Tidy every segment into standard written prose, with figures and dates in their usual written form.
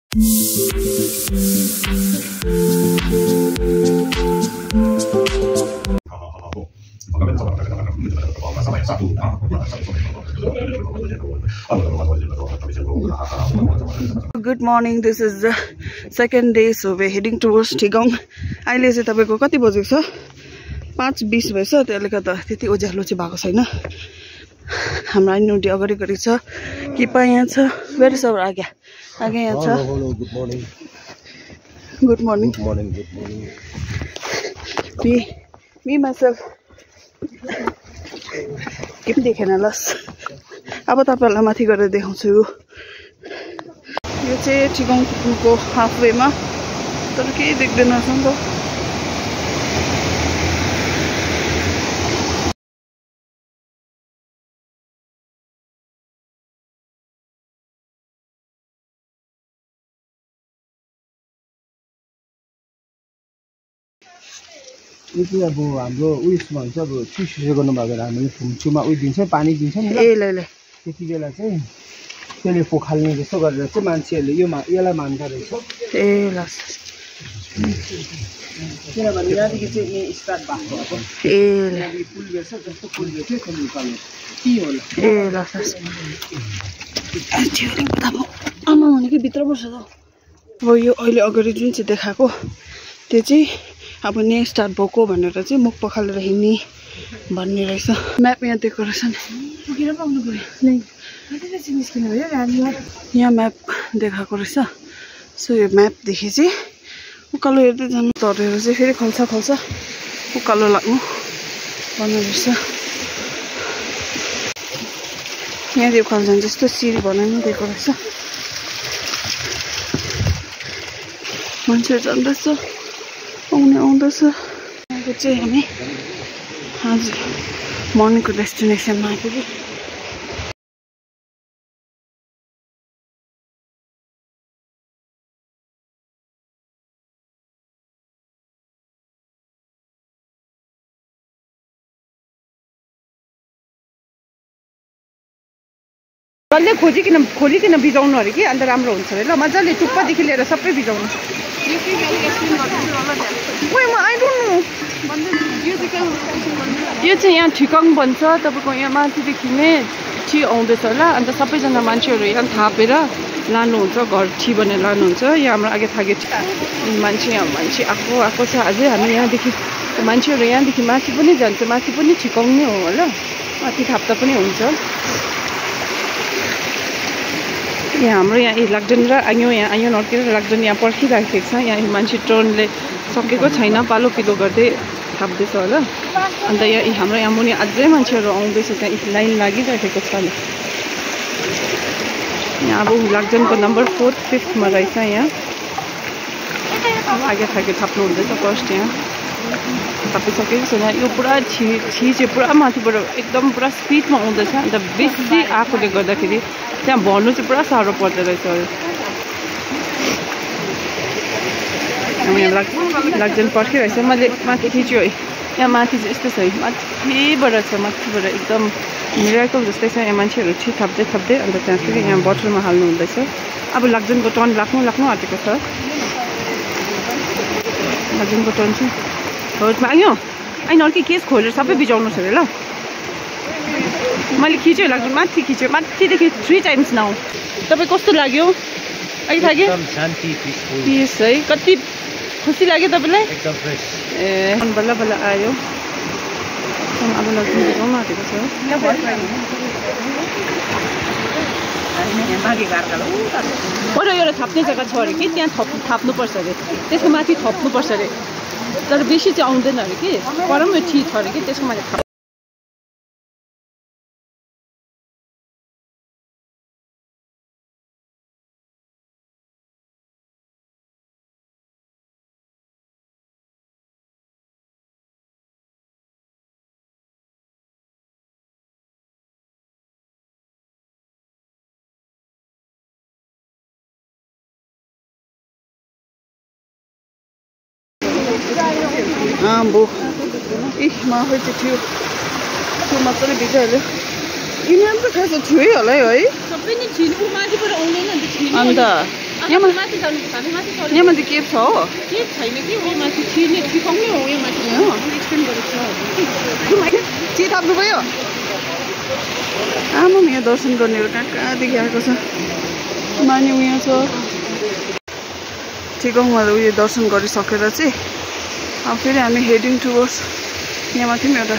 Good morning. This is the second day, so we're heading towards Tigong. अहिले चाहिँ तपाईको कति बजेको छ 5:20 भएछ त्यसले गर्दा त्यति उज्यालो चाहिँ भएको छैन हाम्रो आइनुटी अगाडि गरि छ किपा यहाँ छ वेयर इज आवर आगे यहाँ छ गुड मर्निङ मी myself के पनि देखेन लस अब तपाईहरुलाई माथि गएर देखाउँछु यो चाहिँ टिगोङ पुलको हाफवेमा तर केही देख्दैन नि त यो चाहिँ अब हाम्रो उयसमा हुन्छ अब चिसो गर्नु भएको हामीले फुम्चुमा उयो दिन्छ पानी दिन्छ नि ए ल ल त्यति बेला चाहिँ त्यसले पोखाल्ने जस्तो गरेर चाहिँ मान्छेहरूले यसलाई मान्छ रहेछ ए ल किनभने यहाँदेखि चाहिँ यहाँ स्टार्ट भएको अब ए ल पुल रहेछ जस्तो पुल रहेछ त्यो निकाल्ने के होला ए ल आमा भनेको भित्र पर्छ त अब यो अहिले अगाडि जुन चाहिँ देखाएको त्यो चाहिँ अब ने स्टार्ट भएको भनेर चाहिँ मुख पखालेर हिँड्ने भन्ने रहेछ म्याप यहाँ दिएको रहेछ नि यहाँ म्याप देखाएको रहेछ सो यो म्यापदेखि चाहिँ उकालो हेर्दै जानु तरेर चाहिँ फेरि खल्छ उकालो लाग्नु भन्नु रहेछ यहाँ त्यो उकालो जान्छ जस्तो सिडी बनाउनु दिएको रहेछ मान्छेहरू जाँदैछ आउँदैछ यहाँको चाहिँ हामी हजुर मर्निङको डेस्टिनेसनमा आइपुग्यो डल्लै खोलिकन भिजाउनु अरे कि अन्त राम्रो हुन्छ अरे ल मजाले टुप्पादेखि लिएर सबै भिजाउनु यो चाहिँ यहाँ ठिकङ भन्छ तपाईँको यहाँ माथिदेखि नै टी आउँदैछ होला अन्त सबैजना मान्छेहरू यहाँ थापेर लानुहुन्छ घर टी भनेर लानुहुन्छ यहाँ हाम्रो आगे थाके मान्छे आएको छ अझै हामी यहाँदेखि मान्छेहरू यहाँदेखि माथि पनि जान्छ माथि पनि ठिकङ नै हो होला माथि थाप्दा पनि हुन्छ यहाँ हाम्रो यहाँ लाग्दैन र यहाँ नर्केर लाग्दैन यहाँ पर्खिराखेको छ यहाँ मान्छे टर्नले सकेको छैन पालो पिलो गर्दै थाप्दैछ होला अन्त यहाँ हाम्रो यहाँ मुनि अझै मान्छेहरू आउँदैछ त्यहाँ लाइन लागिराखेको छ नि यहाँ अब लाग्जनको नम्बर 4th 5th मा रहेछ यहाँ अब आगे थाके थाप्नु हुँदैछ फर्स्ट यहाँ थापिसकेको छ यहाँ यो पुरा चाहिँ पुरा माथिबाट एकदम पुरा स्पिडमा आउँदैछ अन्त बेसी आएकोले गर्दाखेरि त्यहाँ भर्नु चाहिँ पुरा साह्रो पर्दो रहेछ यहाँ लाग्जन पर्खिरहेछ मैले माथि खिच्यो है यहाँ माथि चाहिँ यस्तो छ है माथिबाट एकदम मिराकल जस्तै छ यहाँ मान्छेहरू थाप्दै अन्त त्यहाँ फेरि यहाँ बटरमा हाल्नु हुँदैछ अब लाग्जनको टर्न लाग्नु आँटेको छ लाग्जनको टर्न चाहिँ होटमा आयो आइन अर्कै केस खोलेर सबै भिजाउनु छ अरे ल मैले खिच्यो लाग्जन माथि खिच्यो माथिदेखि 3 टाइम्स नाउ तपाईँ कस्तो लाग्यो अहिले थाहा पिस है कति खुसी लाग्यो तपाईँलाई ए बल्ल आयो अब लाग्जन भिजाउनु आँटेको छ अरू एउटा थाप्ने जग्गा छ अरे कि त्यहाँ थाप्नुपर्छ अरे त्यसको माथि थप्नुपर्छ अरे तर बेसी चाहिँ आउँदैन अरे कि परम यो ठी छ अरे कि त्यसको माथि आम्बो माफै चाहिँ थियो त्यो मजाले भिजाइहाल्यो यिनीहरू त खास छुइहाल्यो है सबै नै छिन उ माथिबाट आउँदैन नि अन्त यहाँ माथि जानुपर्छ हामी माथि चढ्नु यहाँ माथि केभ छ हो के छैन कि उयो माथि छिर्ने ठिकाउने हो यहाँ माथि एक्सप्लेन गरेको छ ची थाप्नु भयो आमा यहाँ दर्शन गर्नेहरू कहाँ कहाँदेखि आएको छ माने यहाँ छ ठिकाउमा उयो दर्शन गरिसकेर चाहिँ अब फेरि हामी हेडिङ टुवर्ड्स यहाँ माथि पनि एउटा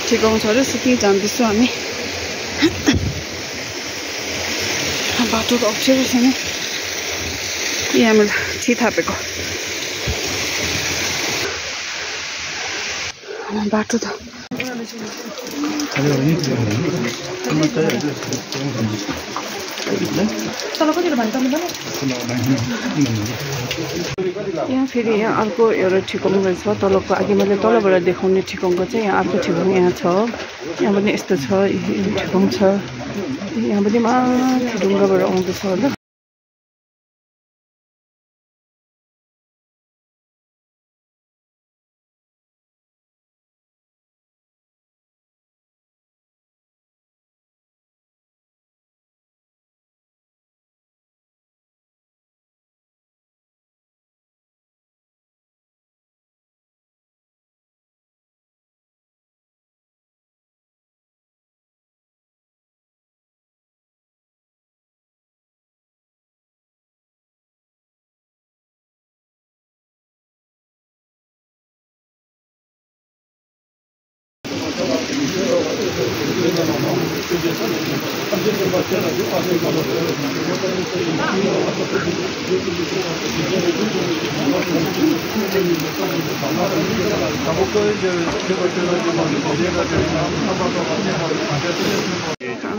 ठिकाउ छ अरे त्यहीँ जाँदैछौँ हामी बाटो त अप्ठ्यारो छैन यहाँ हामीले छि थापेको बाटो त यहाँ फेरि यहाँ अर्को एउटा ठिकाउनु रहेछ तलको अघि मैले तलबाट देखाउने ठिकाउको चाहिँ यहाँ अर्को ठिकाउ यहाँ छ यहाँ पनि यस्तो छ ठिकाउ छ यहाँ पनि माथि ढुङ्गाबाट आउँदैछ होला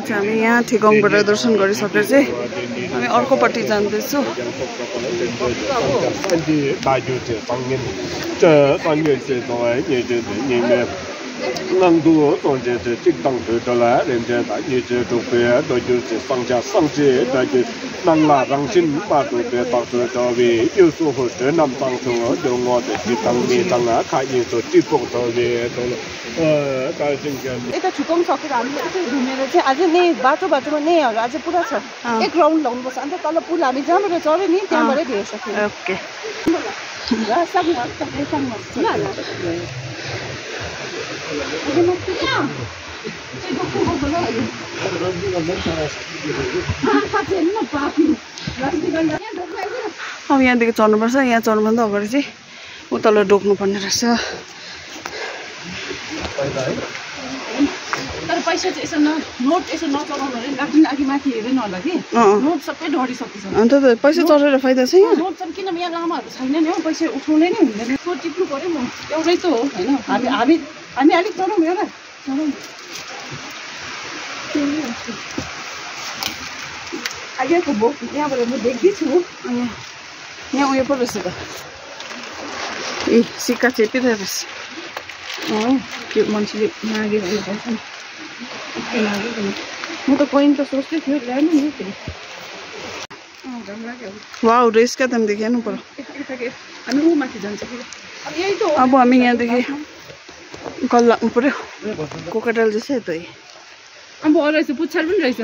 हामी यहाँ ठिगाउँबाट दर्शन गरिसकेर चाहिँ हामी अर्कोपट्टि जाँदैछौँ Nandu Donje Tikang Dola, and Yet Topia, Doju Sangja Sangje, Nangla Rangshin, Patu, Patu Dovi, Yusu Hoster, Nampang to, don't want the Tikang Tanga, Kayin to Tipo Tovi, यता ठुकाउनु सक्यो हामीले यसरी घुमेर चाहिँ आज नै बाटोमा नै आज पुरा छ एक राउन्ड लाउनुपर्छ अन्त तल पुल हामी जहाँबाट चढ्यो नि त्यहाँबाटै भेट्न सक्यो ओके अब यहाँदेखि चढ्नुपर्छ यहाँ चढ्नुभन्दा अगाडि चाहिँ उतल डोक्नुपर्ने रहेछ तर पैसा चाहिँ यसो नोट यसो नचलाउनु अरे राख्ने अघि माथि हेर्दैन होला कि नोट सबै ढडिसकेछ अन्त त पैसा चढेर फाइदा छ यहाँ नोट चाहिँ किन यहाँ लामाहरू छैन नि हौ पैसा उठाउनै नै हुँदैन सो टिप्नु पऱ्यो म एउटै त हो होइन हामी अलिक चढौँ एउटा चढौँ अघिको बोक यहाँबाट म देख्दैछु यहाँ उयो पो रहेछ त ए सिक्का चेपिरहेको रहेछ त्यो मान्छेले माग्यो भने पाउँछ नि म त कोइन त सोच्दै थियो ल्याउनु नि फेरि वाउ रेस क्या तिमीदेखि हेर्नु पर्यो हामी ऊ माथि जान्छ फेरि अब यही त हो अब हामी यहाँदेखि कल लाग्नु पर्यो कोकाटाल जस्तै त अब रहेछ पुच्छर पनि रहेछ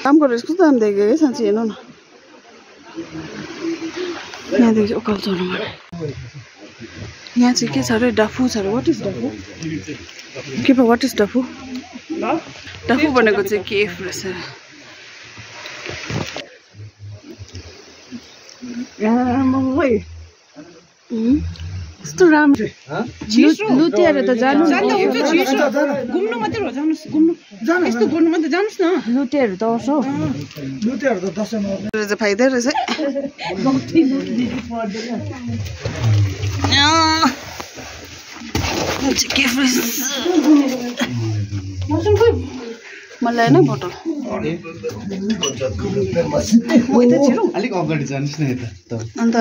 काम गरेर कस्तो दाम देखेको है साँच्ची हेर्नु न यहाँदेखि उकालो चढ्नु पर्यो यहाँ चाहिँ के छ अरे डाफु छ अरे वाट इज डाफु के पो वाट इज डाफु डाफु भनेको चाहिँ केफ रहेछ कस्तो राम्रो लुतेर त जानु घुम्नु मात्रै हो जानुहोस् घुम्नु यस्तो गर्नु मात्रै जानुहोस् न लुतेहरू त आउँछ लुतेहरू त दसैँमा चाहिँ फाइदा रहेछ मलाई होइन बोतल अलिक अगाडि जानुहोस् न यता अन्त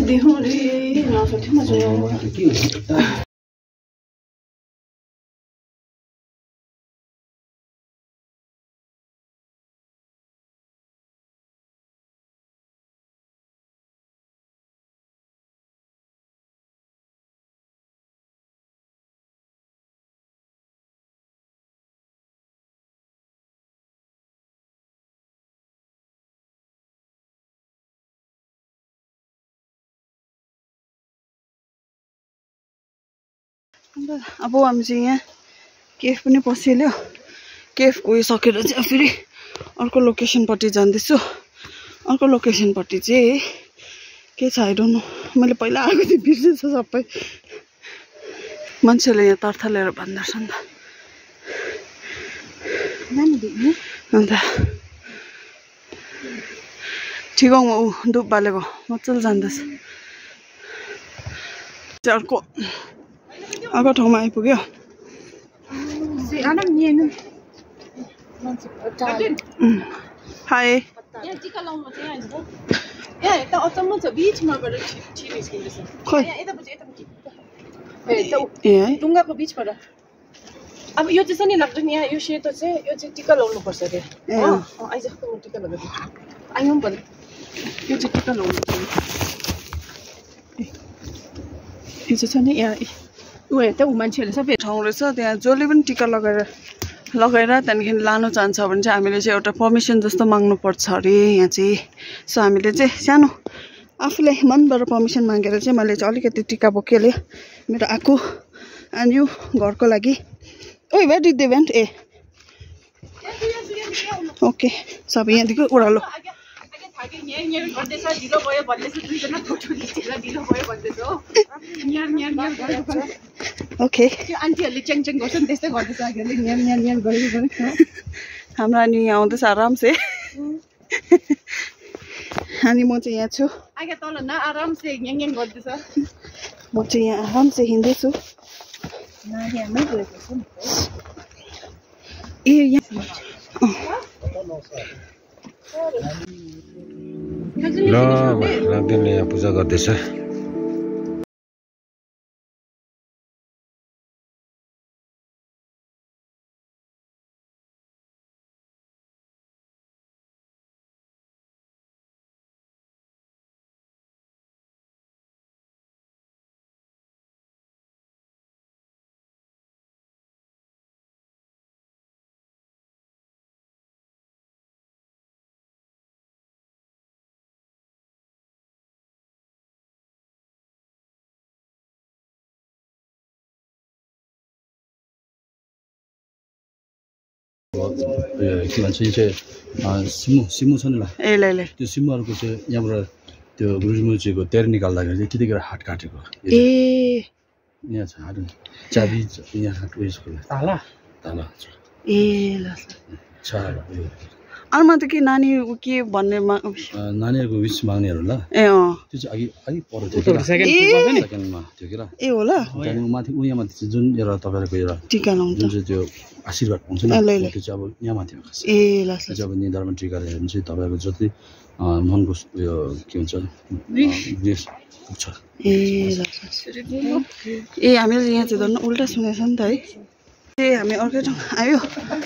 देखौँ रे नसक्थ्यो मजा अब हामी चाहिँ यहाँ केफ पनि पसिहाल्यो केफ गइसकेर चाहिँ फेरि अर्को लोकेसनपट्टि जाँदैछु अर्को लोकेसनपट्टि चाहिँ के छ आई डोन्ट नो मैले पहिला आएको थिएँ बिर्सेछ सबै मान्छेले यहाँ तर्थलेर भन्दैछ नि त अन्त ठिगाउँमा ऊ धुप बालेको मजाले जाँदैछ अर्को ठाउँमा आइपुग्यो हाई ढुङ्गाको बिचबाट अब यो चाहिँ नि लाग्छ नि यहाँ यो सेतो चाहिँ यो चाहिँ टिका लाउनु पर्छ अरे आइज टिका लगाउँछु आयौँ भन्नु यो चाहिँ टिका लाउनु पर्छ यो चाहिँ छ नि यहाँ ऊ हेर्दा ऊ मान्छेहरूले सबै ठाउँ रहेछ त्यहाँ जसले पनि टिका लगाएर त्यहाँदेखि लानु चाहन्छ भने चाहिँ हामीले चाहिँ एउटा पर्मिसन जस्तो माग्नु पर्छ अरे यहाँ चाहिँ सो हामीले चाहिँ सानो आफूले मनबाट पर्मिसन मागेर चाहिँ मैले चाहिँ अलिकति टिका बोकेँ मेरो आएको एन्ड यो घरको लागि ओइ वेयर डिड दे वेन्ट ए ओके सब यहाँदेखि ओह्रालो ओके आन्टीहरूले च्याङ गर्छ नि त्यस्तै गर्दैछ हाम्रो अनि यहाँ आउँदैछ आराम से अनि म चाहिँ यहाँ छु आगे तल न आराम से न्याङ गर्दैछ म चाहिँ यहाँ आराम से हिँड्दैछु ए यहाँ ल रामदेवले यहाँ पूजा गर्दैछ के भन्छ यो चाहिँ सिमु छ नि ल ए ल त्यो सिमुहरूको चाहिँ यहाँबाट त्यो गुरुमुचीको तेर निकाल्दाखेरि चाहिँ त्यतिखेर हात काटेको ए यहाँ छ हात चाबी यहाँ हात उयसको ताला ए ल छ अरूमा त के नानी के भन्ने नानीहरूको विस माग्नेहरू ल ए त्यो चाहिँ अघि पर थियो सेकेन्डमा थियो कि ल ए हो ल त्यहाँदेखि माथि उहाँ माथि जुन एउटा तपाईँहरूको एउटा टिका लाउँछ जुन चाहिँ त्यो आशीर्वाद पाउँछ नि त्यो चाहिँ अब यहाँ माथि खास ए ल त्यो चाहिँ अब निधारमा टिका ल्यायो भने चाहिँ तपाईँहरूको जति मनको उयो के हुन्छ विष पुग्छ ए ल ए हामीले यहाँ चाहिँ झन् उल्टा सुनेछ नि त है ए हामी अर्कै ठाउँ आयो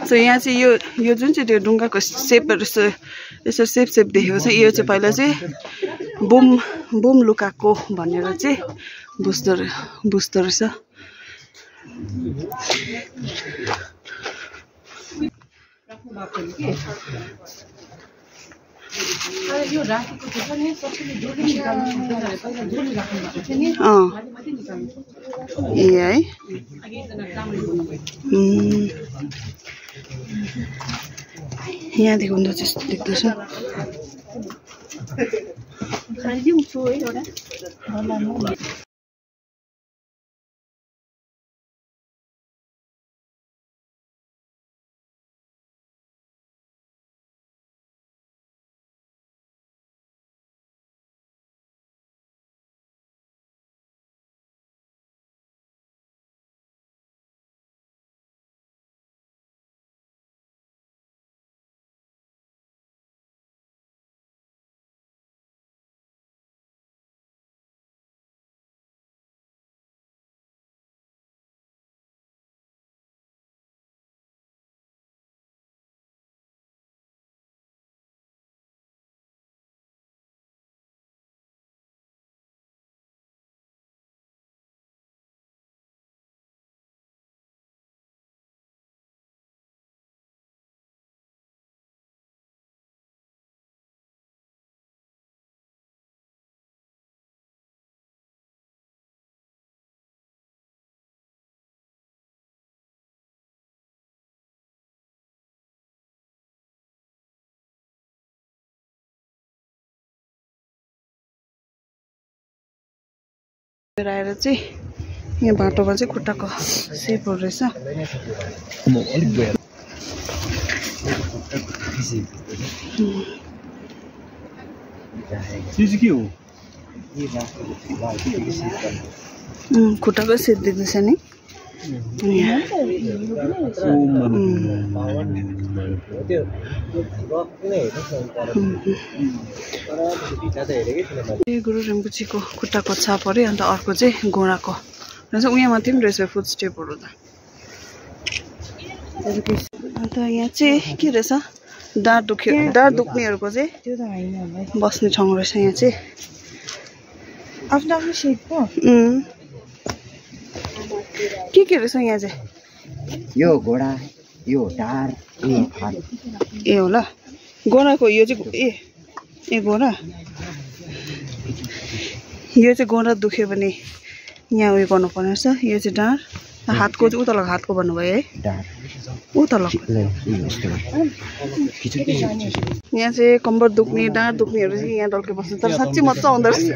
सो यहाँ चाहिँ यो जुन चाहिँ त्यो ढुङ्गाको सेपहरू यसो सेप देखेको छ यो चाहिँ पहिला चाहिँ बुम लुकाएको भनेर चाहिँ बुझ्दो रहेछ यो राखेको छ नि सबैले जोडी निकाल्नु सक्दैन रे पहिला जोडी राख्नु भएको छ नि माथि निकाल्नु ए है अघि एकजना कामले भन्नुभयो यहाँदेखि हुँदो जस्तो देख्दैछ खाइदिउँ छु है एउटा आएर चाहिँ यहाँ बाटोमा चाहिँ खुट्टाको सेपहरू रहेछ खुट्टाको सेप देख्दैछ नि गुरु रिम्पोछेको खुट्टाको छाप अरे अन्त अर्को चाहिँ घोडाको रहेछ उहाँ माथि पनि रहेछ फुट स्टेपहरू त अन्त यहाँ चाहिँ के रहेछ डाँड दुख्नेहरूको चाहिँ बस्ने ठाउँ रहेछ यहाँ चाहिँ आफ्नो आफ्नो सेपको के रहेछ यहाँ चाहिँ यो घोडा यो ढाड यो फाल ए होला घोडाको यो चाहिँ ए घोडा यो चाहिँ घोडा दुख्यो भने यहाँ उयो गर्नुपर्ने रहेछ यो चाहिँ ढाड हातको चाहिँ उता लग हातको भन्नुभयो है उता लग यहाँ चाहिँ कम्बर दुख्ने ढाड दुख्नेहरू चाहिँ यहाँ डल्के बस्छ तर साँच्चै मजा आउँदो रहेछ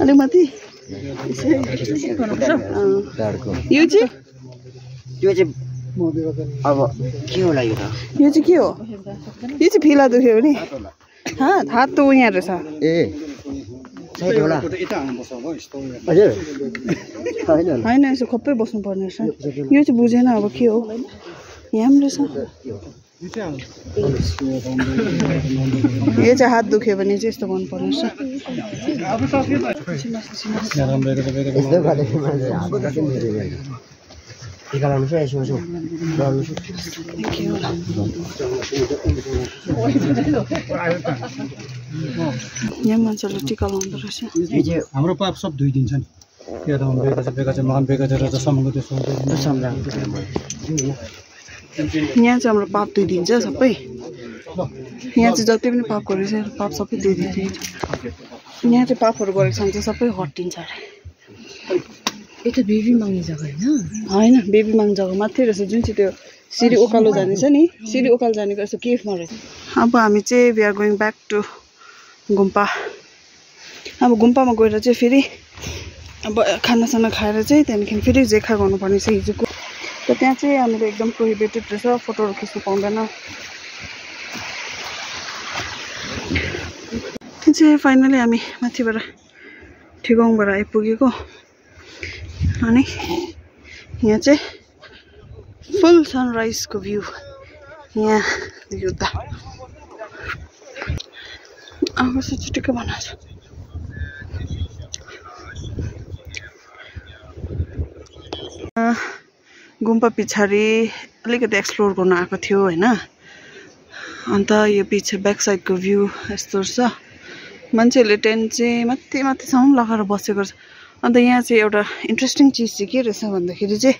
अलिक माथि यो चाहिँ अब के होला यो चाहिँ के हो यो चाहिँ फिला दुख्यो भने हात त यहाँ रहेछ होइन यसो खप्पै बस्नु पर्ने रहेछ यो चाहिँ बुझेन अब के हो यहाँ पनि रहेछ यो चाहिँ हात दुख्यो भने चाहिँ यस्तो गर्नुपर्ने यहाँ मान्छेले टिका लाउँदो रहेछ हाम्रो पाप सब धोइदिन्छ नि यहाँ चाहिँ हाम्रो पाप धोइदिन्छ सबै यहाँ चाहिँ जति पनि पाप गरेको छ पाप सबै धोइदिन्छ यहाँ चाहिँ पापहरू गरेको छ भने चाहिँ सबै हटिन्छ अरे यता बेबी माग्ने जग्गा होइन बेबी माग्ने जग्गा मात्रै रहेछ जुन चाहिँ त्यो सिरी उकालो जाने छ नि सिरी उकालो जानेको यस्तो केफमा रहेछ अब हामी चाहिँ we are going back to gompa अब गुम्पामा गएर चाहिँ फेरि अब खानासाना खाएर चाहिँ त्यहाँदेखि फेरि जेखा गर्नुपर्ने छ हिजोको त त्यहाँ चाहिँ हामीले एकदम प्रोहिबिटेड रहेछ फोटोहरू खिच्नु पाउँदैन त्यहाँ चाहिँ फाइनली हामी माथिबाट ठेगाउँबाट आइपुगेको अनि यहाँ चाहिँ फुल सनराइजको भ्यू यहाँ देख्दा अब छुट्टिकै बनाएको छ गुम्पा पछाडि अलिकति एक्सप्लोर गर्न आएको थियो होइन अन्त यो पछि ब्याक साइडको भ्यू यस्तो छ मान्छेहरूले टेन्ट चाहिँ माथि माथिसम्म लगाएर बसेको छ अन्त यहाँ चाहिँ एउटा इन्ट्रेस्टिङ चिज चाहिँ के रहेछ भन्दाखेरि चाहिँ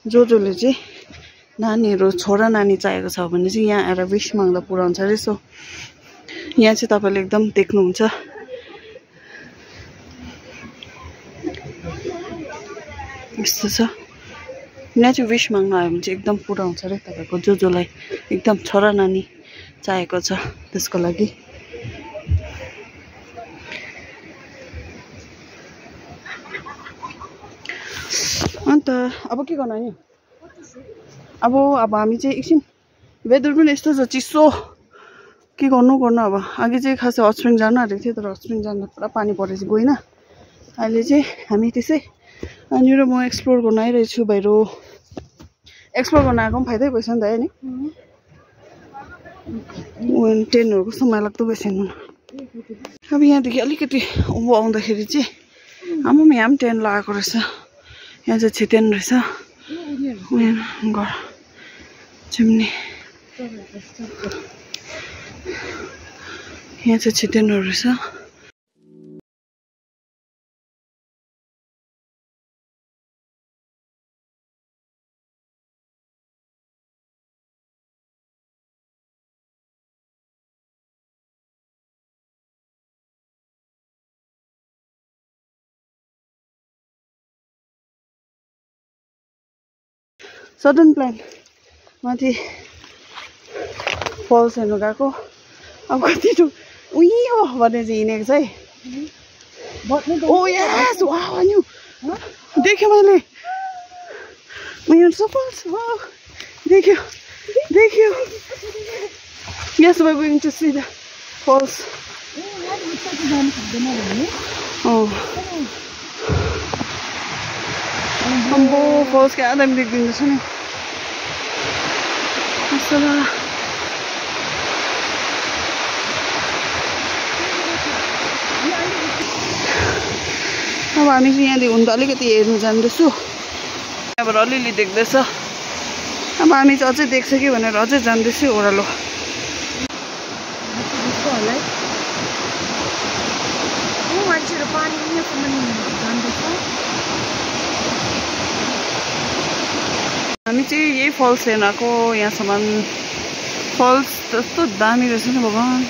जसले चाहिँ नानीहरू छोरा नानी चाहिएको छ भने चाहिँ यहाँ आएर विश माग्दा पुऱ्याउँछ अरे सो यहाँ चाहिँ तपाईँले एकदम देख्नुहुन्छ यस्तो छ यहाँ चाहिँ विश माग्नु आयो भने चाहिँ एकदम पुऱ्याउँछ अरे तपाईँको जसलाई एकदम छोरा नानी चाहिएको छ त्यसको लागि अन्त अब के गर्नु नि अब हामी चाहिँ एकछिन वेदर पनि यस्तो छ चिसो के गर्नु अब अघि चाहिँ खासै हट स्प्रिङ जानु आँटेको थियो तर हट स्प्रिङ जानु पुरा पानी परेपछि गएन अहिले चाहिँ हामी त्यसै अनि र म एक्सप्लोर गर्न आइरहेछु बाहिर एक्सप्लोर गर्न आएको पनि फाइदै भएछ नि त है नि टेनहरू कस्तो मायालाग्दो भएछ नि अब यहाँदेखि अलिकति उँभो आउँदाखेरि चाहिँ आमामा यहाँ पनि टेन लगाएको रहेछ यहाँ चाहिँ छिटेन रहेछ घर चिम्नी यहाँ चाहिँ छिटेनहरू रहेछ सडन प्लान माथि फल्स हेर्नु गएको अब कति उही हो भने चाहिँ हिँडेको छ है Oh yes! Wow, I knew. देख्यो मैले यहाँ falls. Wow. देख्यो. Yes, we're going to see the falls. Oh. Ambo falls क्या आदमी देख्दिन्छ नि. असला. अब हामी चाहिँ यहाँदेखि हुन त अलिकति हेर्नु जाँदैछु. यहाँबाट अलिअलि देख्दैछ. अब हामी चाहिँ अझै देख्छ कि भनेर अझै जाँदैछु ओह्रालो. हामी चाहिँ यही फल्स हेर्न आएको. यहाँसम्म फल्स कस्तो दामी रहेछ नि भगवान्.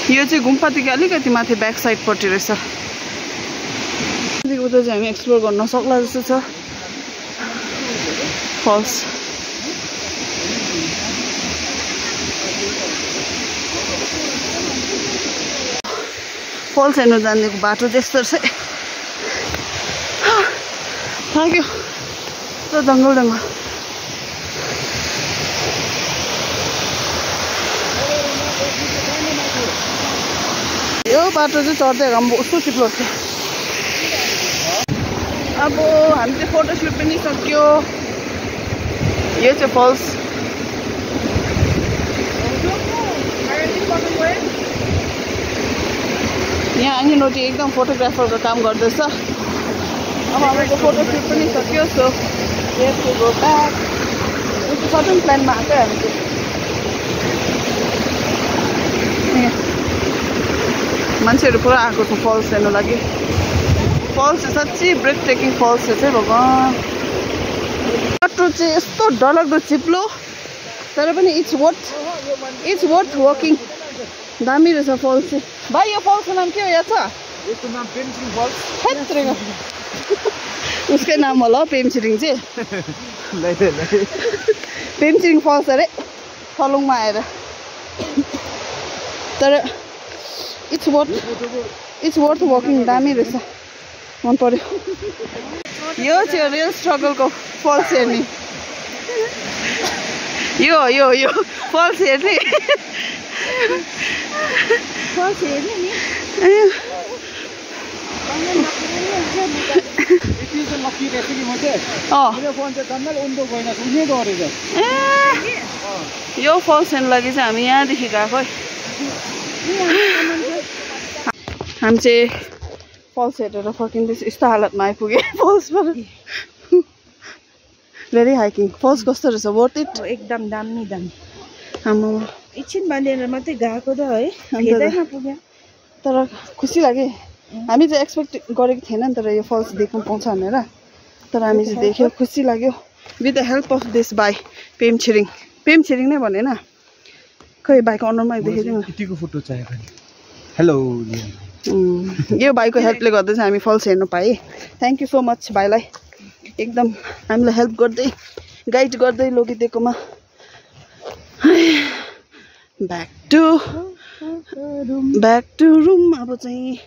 यो चाहिँ गुम्पादेखि अलिकति माथि ब्याक साइडपट्टि रहेछ. उता चाहिँ हामी एक्सप्लोर गर्न सक्ला जस्तो छ फल्स. फल्स हेर्नु जानेको बाटो त्यस्तो रहेछ. थाक्यो त्यो जङ्गल. यो बाटो चाहिँ चढ्दै राम्रो कस्तो चिप्लो थियो. अब हामी चाहिँ फोटोसुट पनि सक्यो. यो चाहिँ फल्स. यहाँ आङ्गिनोटी एकदम फोटोग्राफरको काम गर्दैछ. अब हाम्रो फोटोसुट पनि सक्यो. So here to go back. त्यो सडन प्लानमा आएको हामी चाहिँ. मान्छेहरू पुरा आएको छ फल्स हेर्नु लागि. फल्स चाहिँ साँच्चै ब्रेक टेकिङ फल्स चाहिँ भगवान्. बाटो चाहिँ यस्तो डरलाग्दो चिप्लो तर पनि इट्स वर्थ वकिङ. दामी रहेछ फल्स चाहिँ. भाइ यो फल्सको नाम के हो याद छ? यसको नाम पेमछिरिङ फल्स. उसकै नाम होला पेमछिरिङ चाहिँ. पेमछिरिङ फल्स अरे थलुङमा आएर. तर इट्स वर्थ वकिङ. दामी रहेछ. मन पर्यो. यो चाहिँ रियल स्ट्रगलको फल्स हेर्ने. यो फल्स हेर्ने. यो फल्स हेर्नु लागि चाहिँ हामी यहाँदेखि गएको है. हामी चाहिँ फल्स हेरेर फर्किँदैछ. यस्तो हालतमा आइपुगे फल्सबाट. Very hiking. फल्स कस्तो रहेछ? Worth it. एकदम दामी. हाम्रो एकछिन बाँधेर मात्रै गएको त है. फेदैमा पुग्यो. तर खुसी लाग्यो. हामी चाहिँ एक्सपेक्ट गरेको थिएन नि तर यो फल्स देख्नु पाउँछ भनेर. तर हामी चाहिँ देख्यो. खुसी लाग्यो. With the help of this बाई पेमछिरिङ नै भनेन. खै बाइकको अनुहारमा देखेको यतिको फोटो चाहिएको नि. हेलो. यो भाइको हेल्पले गर्दा चाहिँ हामी फल्स हेर्नु पाएँ. थ्याङ्क यू सो मच भाइलाई. एकदम हामीलाई हेल्प गर्दै गाइड गर्दै लगिदिएकोमा. Back to room. अब चाहिँ